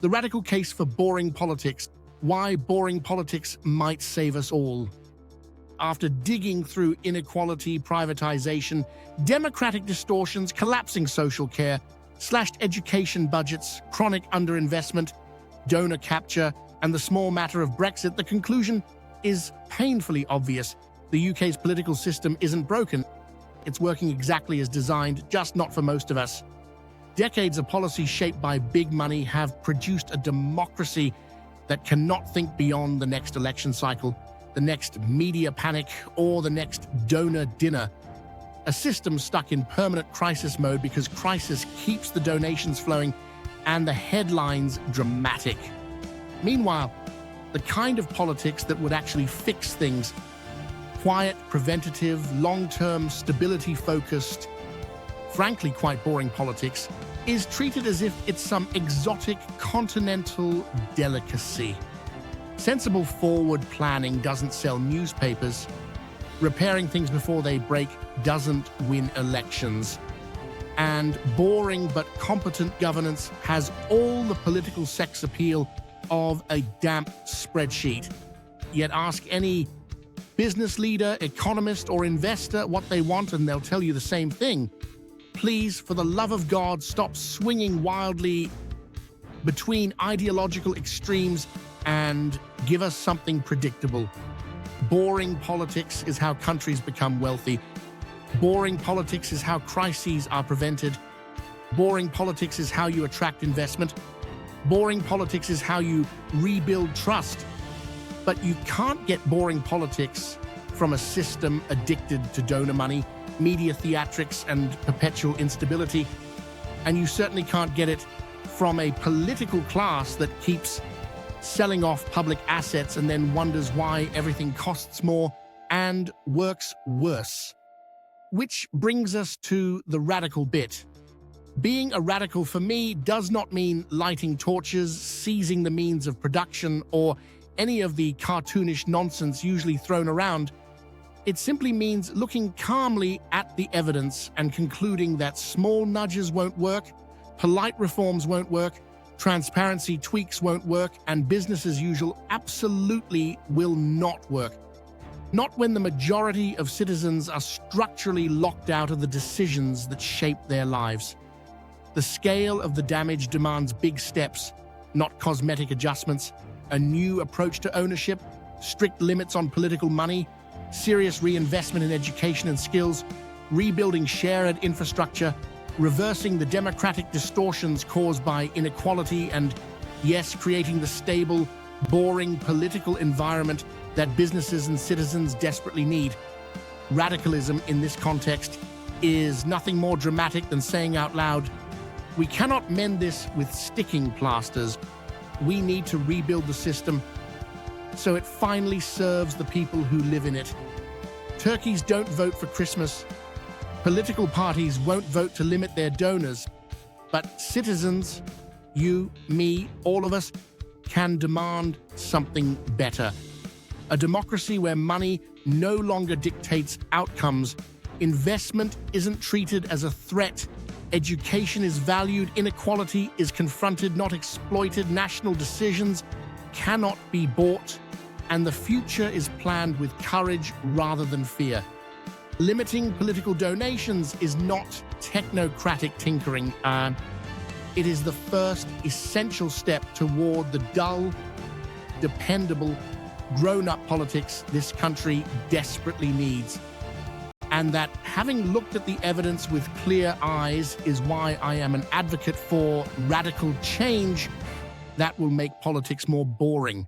The radical case for boring politics. Why boring politics might save us all. After digging through inequality, privatization, democratic distortions, collapsing social care, slashed education budgets, chronic underinvestment, donor capture, and the small matter of Brexit, the conclusion is painfully obvious. The UK's political system isn't broken. It's working exactly as designed, just not for most of us. Decades of policy shaped by big money have produced a democracy that cannot think beyond the next election cycle, the next media panic, or the next donor dinner. A system stuck in permanent crisis mode because crisis keeps the donations flowing and the headlines dramatic. Meanwhile, the kind of politics that would actually fix things, quiet, preventative, long-term, stability-focused, frankly quite boring politics, is treated as if it's some exotic continental delicacy. Sensible forward planning doesn't sell newspapers. Repairing things before they break doesn't win elections. And boring but competent governance has all the political sex appeal of a damp spreadsheet. Yet ask any business leader, economist, or investor what they want and they'll tell you the same thing. Please, for the love of God, stop swinging wildly between ideological extremes and give us something predictable. Boring politics is how countries become wealthy. Boring politics is how crises are prevented. Boring politics is how you attract investment. Boring politics is how you rebuild trust. But you can't get boring politics from a system addicted to donor money, media theatrics, and perpetual instability. And you certainly can't get it from a political class that keeps selling off public assets and then wonders why everything costs more and works worse. Which brings us to the radical bit. Being a radical for me does not mean lighting torches, seizing the means of production, or any of the cartoonish nonsense usually thrown around. It simply means looking calmly at the evidence and concluding that small nudges won't work, polite reforms won't work, transparency tweaks won't work, and business as usual absolutely will not work. Not when the majority of citizens are structurally locked out of the decisions that shape their lives. The scale of the damage demands big steps, not cosmetic adjustments, a new approach to ownership, strict limits on political money, serious reinvestment in education and skills, rebuilding shared infrastructure, reversing the democratic distortions caused by inequality, and, yes, creating the stable, boring political environment that businesses and citizens desperately need. Radicalism in this context is nothing more dramatic than saying out loud, we cannot mend this with sticking plasters. We need to rebuild the system so it finally serves the people who live in it. Turkeys don't vote for Christmas. Political parties won't vote to limit their donors. But citizens, you, me, all of us, can demand something better. A democracy where money no longer dictates outcomes. Investment isn't treated as a threat. Education is valued, inequality is confronted, not exploited, national decisions cannot be bought, and the future is planned with courage rather than fear. Limiting political donations is not technocratic tinkering. It is the first essential step toward the dull, dependable, grown-up politics this country desperately needs. And that, having looked at the evidence with clear eyes, is why I am an advocate for radical change that will make politics more boring.